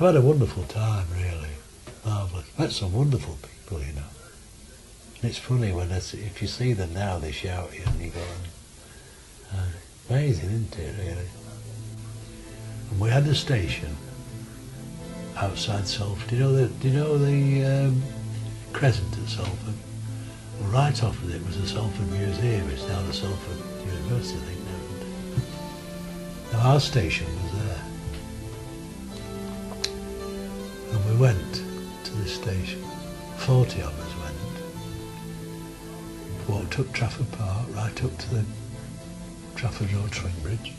I've had a wonderful time, really. Marvellous. Met some wonderful people, you know. And it's funny when if you see them now, they shout at you and you go, amazing, isn't it, really? And we had a station outside Salford. Do you know the Crescent at Salford? Well, right opposite was the Salford Museum. It's now the Salford University, I think, now. Now our station was there. And we went to this station. 40 of us went. Walked up Trafford Park, right up to the Trafford Road swing bridge.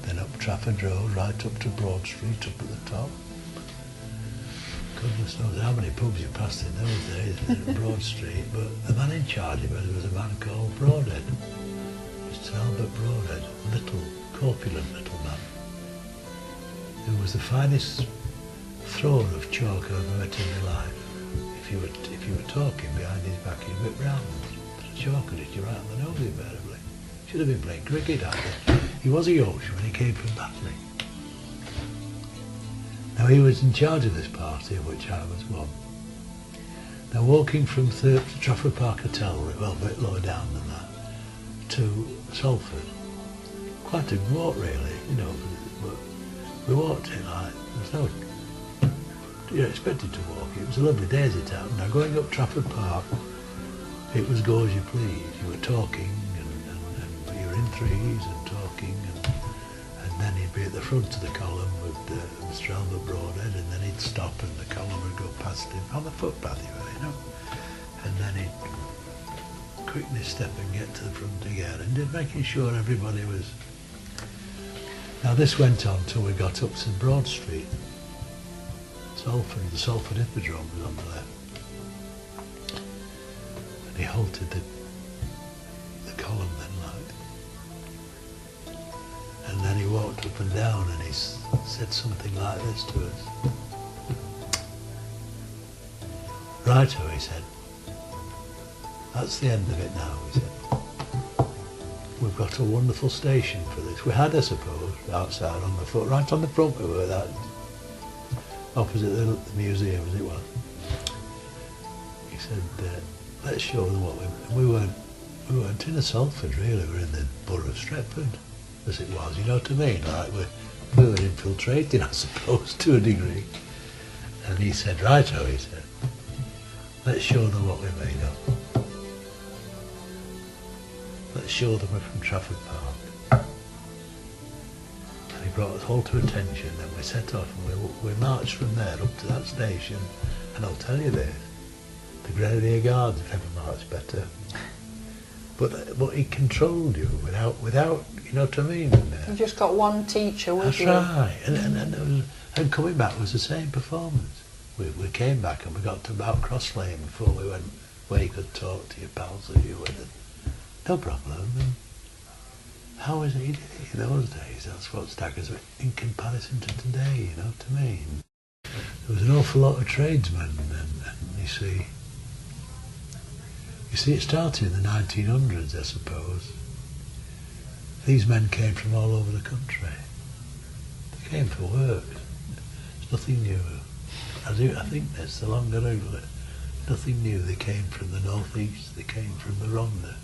Then up Trafford Road, right up to Broad Street, up at the top. Goodness knows how many pubs you passed in those days in Broad Street, but the man in charge of it was a man called Broadhead. Mr. Albert Broadhead, a little, corpulent little man, who was the finest thrower of chalk I've ever met in my life. If you were talking behind his back, he'd whip round and chalk at you right on the nose invariably. Should have been playing cricket out there. He was a Yorkshireman when he came from Batley. Now he was in charge of this party, of which I was one. Now walking from the Trafford Park Hotel, well, a bit lower down than that, to Salford, quite a walk really, you know, but we walked it like, there's no, you're expected to walk. It was a lovely daisy town. Now going up Trafford Park, it was go as you please. You were talking and you were in threes and talking and then he'd be at the front of the column with Mr. Albert Broadhead, and then he'd stop and the column would go past him on the footpath, you know, and then he'd quickly step and get to the front again, and did making sure everybody was. Now this went on till we got up to Broad Street. Salford, the Salford Hippodrome was on the left, and he halted the column then, like. And then he walked up and down and he said something like this to us. Righto, he said. That's the end of it now, he said. We've got a wonderful station for this. We had, I suppose, outside on the foot, right on the front we were, that opposite the museum as it was. He said, let's show them what we weren't in a Salford really, we were in the borough of Stretford. As it was, you know what I mean? Like we were infiltrating, I suppose, to a degree. And he said, righto, he said, let's show them what we're made of. Let's show them we're from Trafford Park. And he brought us all to attention, and we set off, and we marched from there up to that station. And I'll tell you this, the Grenadier Guards have never marched better. But he controlled you without, you know what I mean? You just got one teacher with you. That's right. And coming back was the same performance. We came back and we got to about Cross Lane before we went where you could talk to your pals that you with. No problem. And how was it you did it in those days? That's what staggers in comparison to today, you know what I mean? There was an awful lot of tradesmen and you see, it started in the 1900s, I suppose. These men came from all over the country. They came for work. It's nothing new. I think that's the longer I look at it. Nothing new. They came from the northeast. They came from the Rhondda.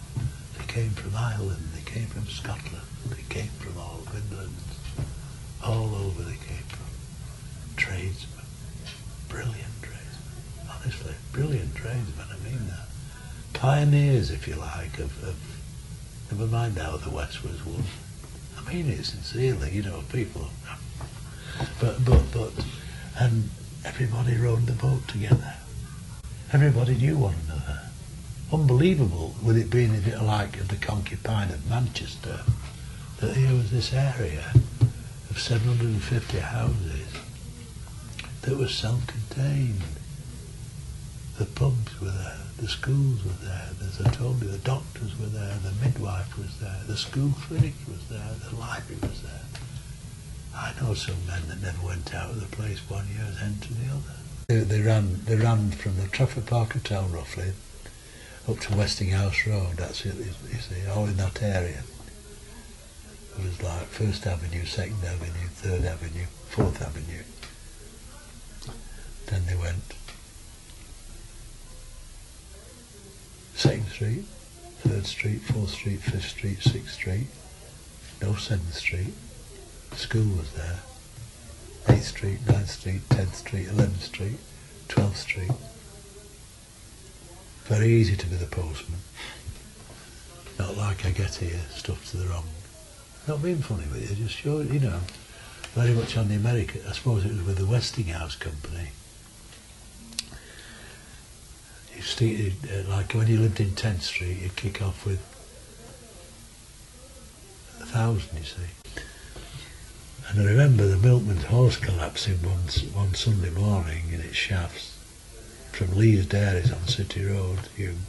They came from Ireland. They came from Scotland. They came from all of England. All over they came from. Tradesmen. Brilliant tradesmen. Honestly, brilliant tradesmen. I mean that. Pioneers, if you like, of never mind how the West was won. I mean it sincerely, you know, people. But, and everybody rowed the boat together. Everybody knew one another. Unbelievable, with it being, if you like, of the concubine of Manchester, that here was this area of 750 houses that was self-contained. The pubs were there, the schools were there, as I told you, the doctors were there, the midwife was there, the school clinic was there, the library was there. I know some men that never went out of the place 1 year's end to the other. They ran from the Trafford Park Hotel roughly up to Westinghouse Road. That's it, you see, all in that area. It was like First Avenue, Second Avenue, Third Avenue, Fourth Avenue. Street, 3rd Street, 4th Street, 5th Street, 6th Street, no 7th Street. The school was there. 8th Street, 9th Street, 10th Street, 11th Street, 12th Street. Very easy to be the postman. Not like I get here, stuff to the wrong. Not being funny with you, just show, you know, very much on the American, I suppose it was with the Westinghouse Company. You see, like when you lived in 10th Street, you kick off with 1,000, you see. And I remember the milkman's horse collapsing one Sunday morning in its shafts from Lee's Dairies on City Road, Hume.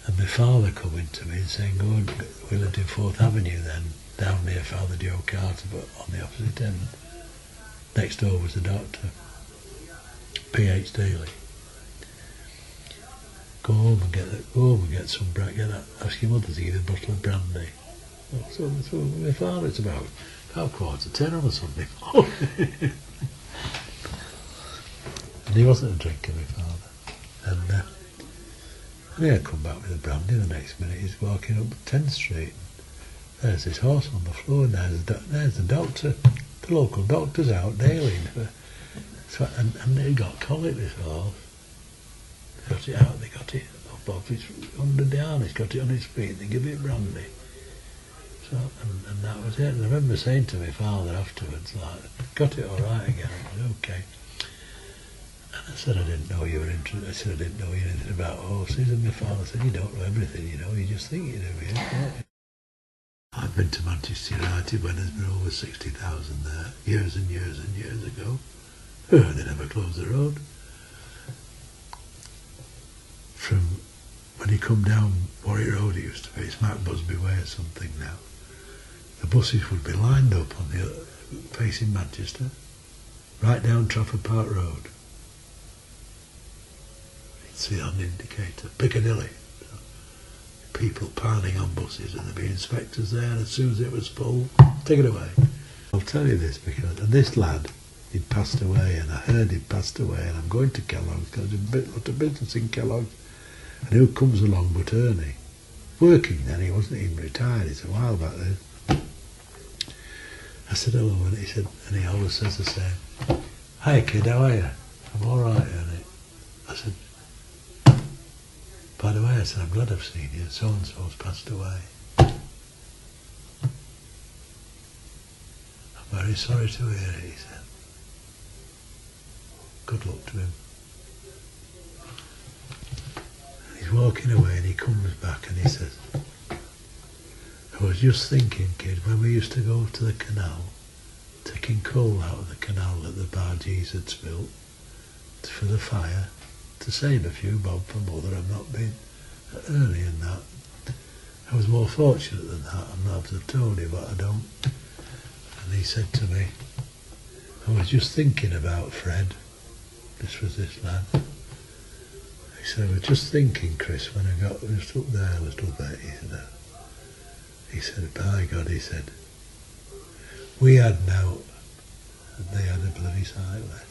And my father coming to me and saying, "Go, we lived in 4th Avenue then, down near Father Joe Carter, but on the opposite end. Next door was the doctor, P.H. Daly. Go home and get some ask your mother to give you a bottle of brandy." So my father, it's about 10:15 on a Sunday morning. And he wasn't a drinker, my father. And I come back with the brandy, the next minute he's walking up 10th Street. There's this horse on the floor, and there's the doctor. The local doctor's out daily. So, and he got colic, this horse. They got it out, they got it up off his, under the harness, got it on his feet, they give it brandy. So, and that was it. And I remember saying to my father afterwards, like, got it all right again, it was okay. And I said, I didn't know you were interested. I said, I didn't know anything about horses. And my father said, you don't know everything, you know, you just think you do, don't you? I've been to Manchester United when there's been over 60,000 there, years and years and years ago. They never closed the road. From when you come down Warwick Road, it used to be, it's Mac Busby Way or something now. The buses would be lined up on the facing Manchester, right down Trafford Park Road. You'd see on the indicator, Piccadilly. People piling on buses, and there'd be inspectors there, and as soon as it was full, take it away. I'll tell you this because, and this lad, he'd passed away, and I heard he'd passed away, and I'm going to Kellogg's because there's a lot of business in Kellogg's. And who comes along but Ernie? Working then, he wasn't even retired, it's a while back then. I said hello, and he said, and he always says the same. "Hi kid, how are you?" "I'm all right, Ernie." I said, "By the way," I said, "I'm glad I've seen you. So-and-so's passed away." "I'm very sorry to hear it," he said. Good luck to him. And he's walking away and he comes back and he says, "I was just thinking, kid, when we used to go to the canal, taking coal out of the canal that the bargees had spilt for the fire, to save a few bob for mother. I've not been early in that. I was more fortunate than that. I'm not to have told you, but I don't." And he said to me, "I was just thinking about Fred." This was this lad. He said, "I was just thinking, Chris, when I got just up there a little bit," he said, "By God," he said, "we had now," and they had a bloody sight left.